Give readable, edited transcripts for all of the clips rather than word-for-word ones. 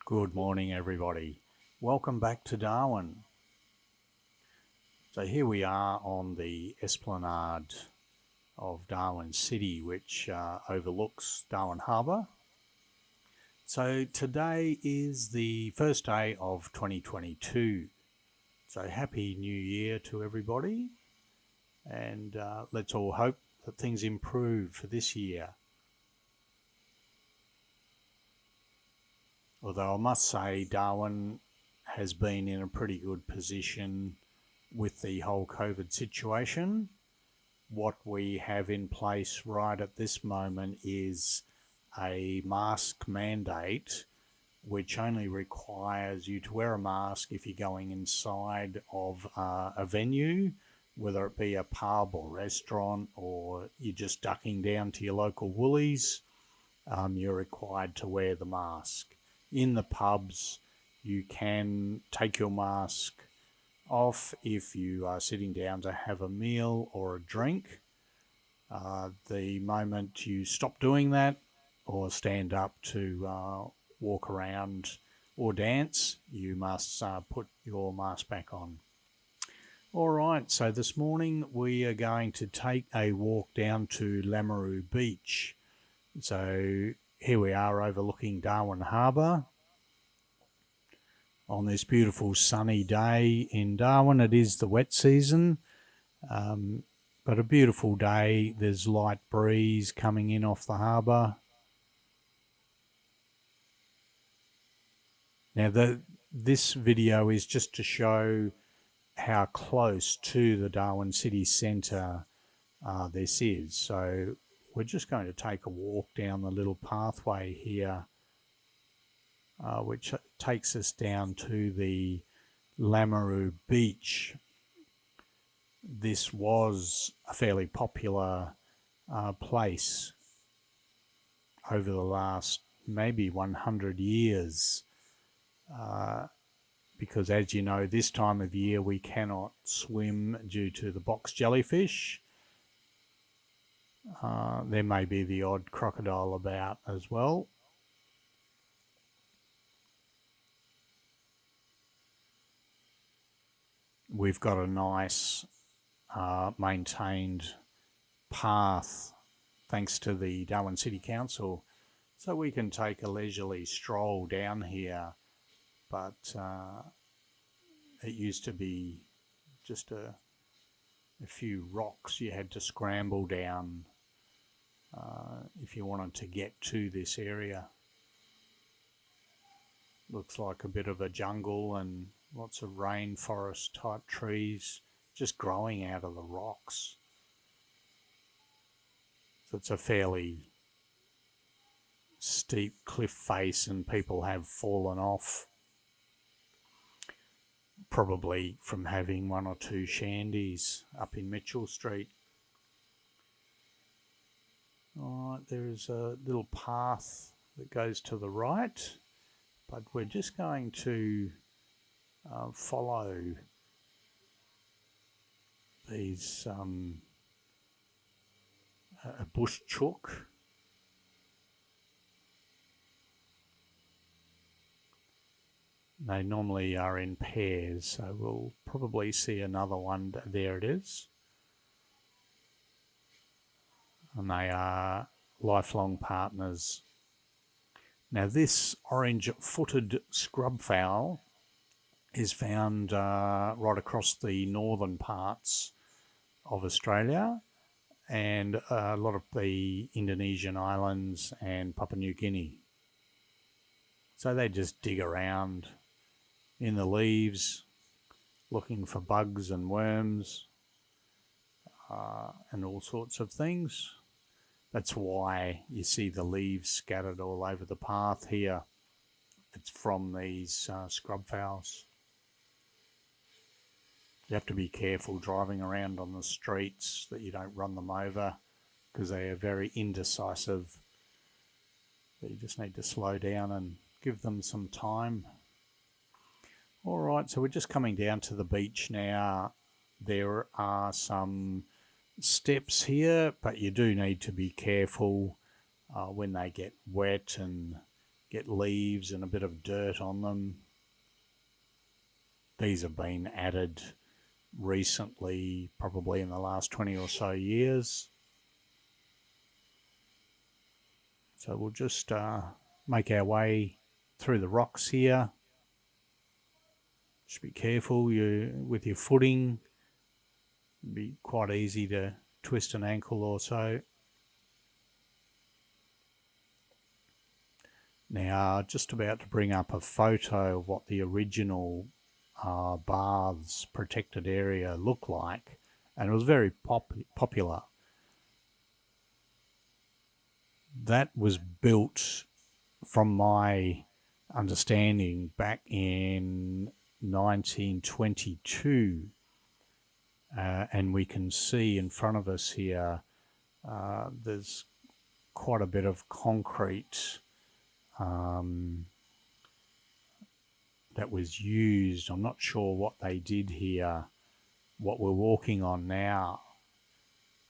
Good morning, everybody. Welcome back to Darwin. So here we are on the Esplanade of Darwin City, which overlooks Darwin Harbour. So today is the first day of 2022. So happy New Year to everybody, and let's all hope that things improve for this year. Although I must say Darwin has been in a pretty good position with the whole COVID situation. What we have in place right at this moment is a mask mandate, which only requires you to wear a mask if you're going inside of a venue, whether it be a pub or restaurant, or you're just ducking down to your local Woolies. You're required to wear the mask. In the pubs, you can take your mask off if you are sitting down to have a meal or a drink. The moment you stop doing that or stand up to walk around or dance, you must put your mask back on. All right, so this morning we are going to take a walk down to Lameroo Beach. So here we are overlooking Darwin Harbour on this beautiful sunny day in Darwin. It is the wet season, but a beautiful day. There's light breeze coming in off the harbour. Now this video is just to show how close to the Darwin city centre this is. So we're just going to take a walk down the little pathway here, which takes us down to the Lameroo Beach. This was a fairly popular place over the last maybe 100 years, because as you know, this time of year we cannot swim due to the box jellyfish. There may be the odd crocodile about as well. We've got a nice maintained path thanks to the Darwin City Council, so we can take a leisurely stroll down here, but it used to be just a few rocks you had to scramble down if you wanted to get to this area. Looks like a bit of a jungle and lots of rainforest type trees just growing out of the rocks. So it's a fairly steep cliff face and people have fallen off, probably from having one or two shandies up in Mitchell Street. All right, there is a little path that goes to the right, but we're just going to follow these a bush chook. They normally are in pairs, so we'll probably see another one. There it is. And they are lifelong partners. Now this orange-footed scrub fowl is found right across the northern parts of Australia and a lot of the Indonesian islands and Papua New Guinea. So they just dig around in the leaves looking for bugs and worms and all sorts of things. That's why you see the leaves scattered all over the path here. It's from these scrub fowls. You have to be careful driving around on the streets that you don't run them over, because they are very indecisive. But you just need to slow down and give them some time. All right, so we're just coming down to the beach now. There are some steps here, but you do need to be careful when they get wet and get leaves and a bit of dirt on them. These have been added recently, probably in the last 20 or so years. So we'll just make our way through the rocks here. Just be careful with your footing. It'd be quite easy to twist an ankle or so. Now, just about to bring up a photo of what the original baths protected area looked like, and it was very popular. That was built, from my understanding, back in 1922, and we can see in front of us here there's quite a bit of concrete that was used. I'm not sure what they did here, what we're walking on now.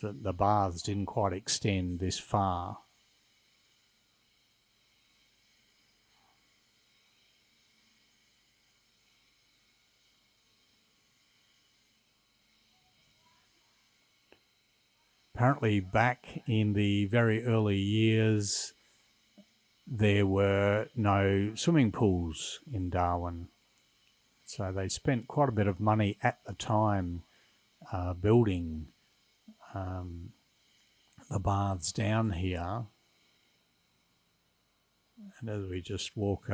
The baths didn't quite extend this far. Apparently back in the very early years, there were no swimming pools in Darwin. So they spent quite a bit of money at the time building the baths down here. And as we just walk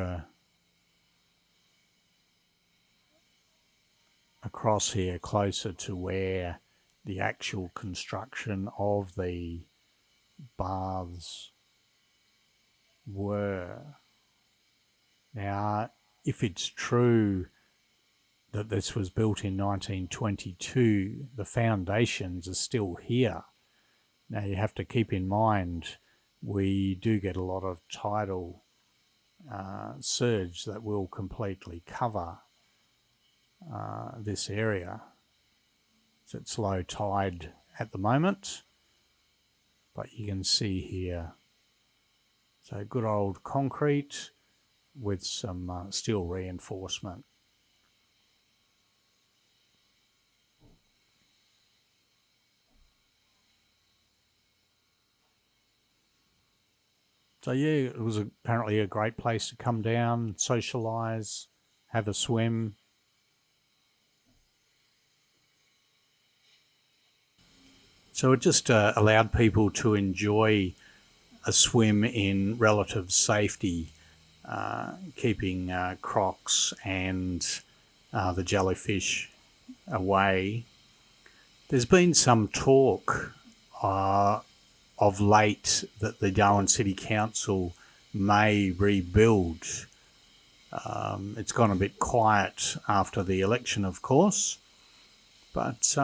across here closer to where the actual construction of the baths were. Now, if it's true that this was built in 1922, the foundations are still here. Now, you have to keep in mind, we do get a lot of tidal surge that will completely cover this area. So it's low tide at the moment, but you can see here, so good old concrete with some steel reinforcement. So yeah, it was apparently a great place to come down, socialise, have a swim. So it just allowed people to enjoy a swim in relative safety, keeping crocs and the jellyfish away. There's been some talk of late that the Darwin City Council may rebuild. It's gone a bit quiet after the election, of course, but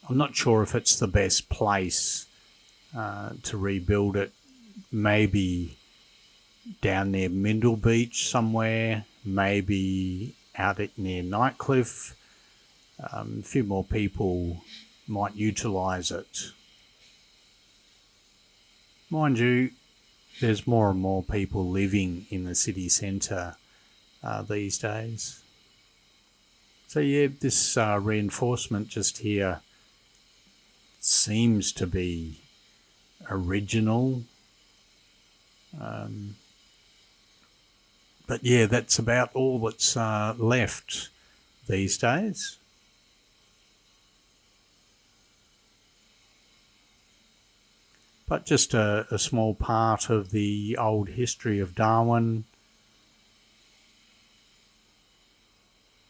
I'm not sure if it's the best place to rebuild it. Maybe down near Lameroo Beach somewhere, maybe out near Nightcliff. A few more people might utilise it. Mind you, there's more and more people living in the city centre these days. So yeah, this reinforcement just here seems to be original. But yeah, that's about all that's left these days. But just a small part of the old history of Darwin.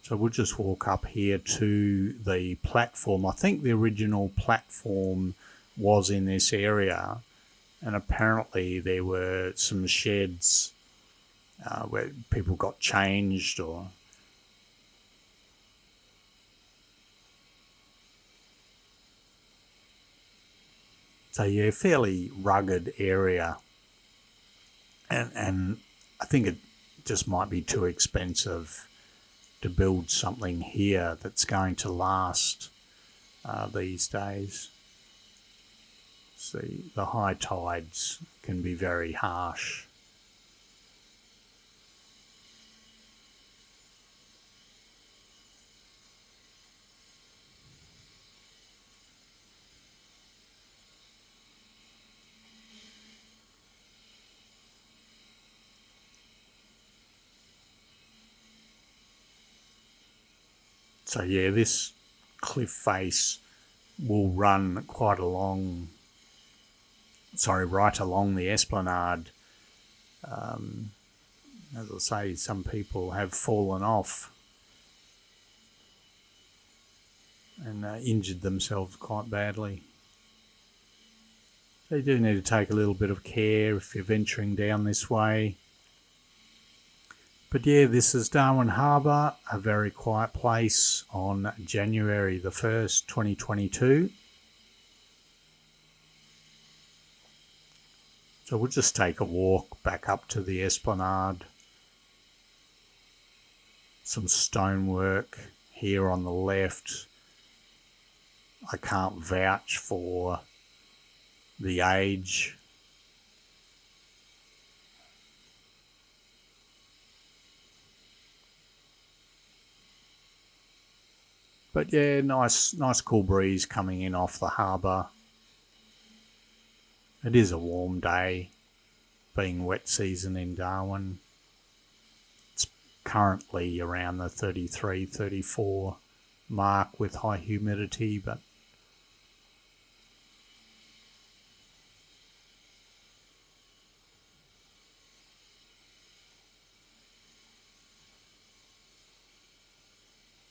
So we'll just walk up here to the platform. I think the original platform was in this area, and apparently there were some sheds where people got changed or... So yeah, fairly rugged area, and I think it just might be too expensive to build something here that's going to last these days. See, the high tides can be very harsh. So yeah, this cliff face will run right along the Esplanade. As I say, some people have fallen off and injured themselves quite badly. So you do need to take a little bit of care if you're venturing down this way. But yeah, this is Darwin Harbour, a very quiet place on January the 1st, 2022. So we'll just take a walk back up to the Esplanade. Some stonework here on the left. I can't vouch for the age. But yeah, nice cool breeze coming in off the harbour. It is a warm day, being wet season in Darwin. It's currently around the 33, 34 mark with high humidity, but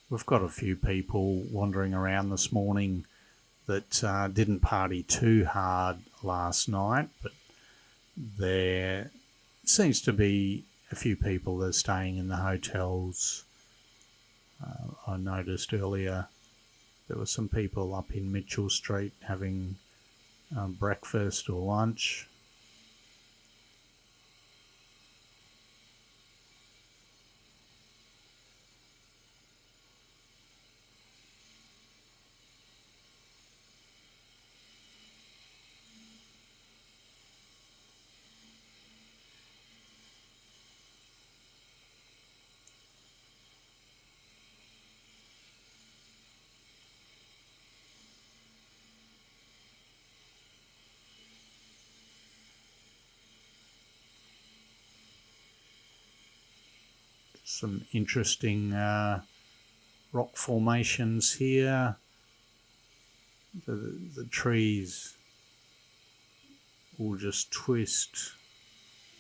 we've got a few people wandering around this morning that didn't party too hard last night, but there seems to be a few people that are staying in the hotels. I noticed earlier there were some people up in Mitchell Street having breakfast or lunch. Some interesting rock formations here. The trees will just twist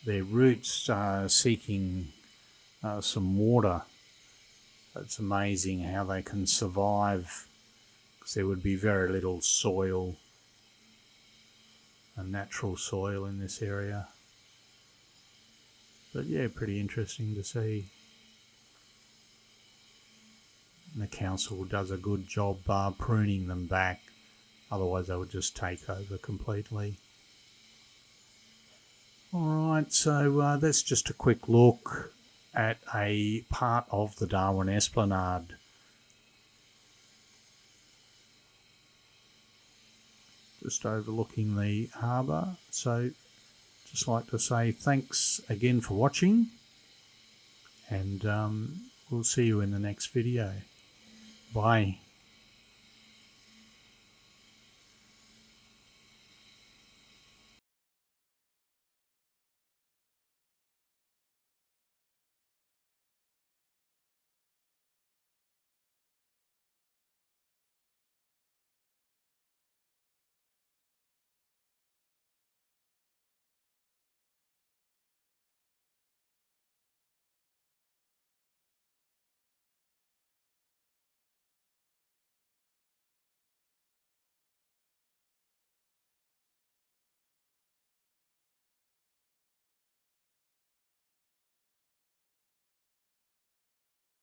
their roots seeking some water. It's amazing how they can survive, because there would be very little soil, a natural soil in this area. But yeah, pretty interesting to see. And the council does a good job pruning them back, otherwise they would just take over completely. Alright, so that's just a quick look at a part of the Darwin Esplanade. Just overlooking the harbour. So just like to say thanks again for watching, and we'll see you in the next video. Bye.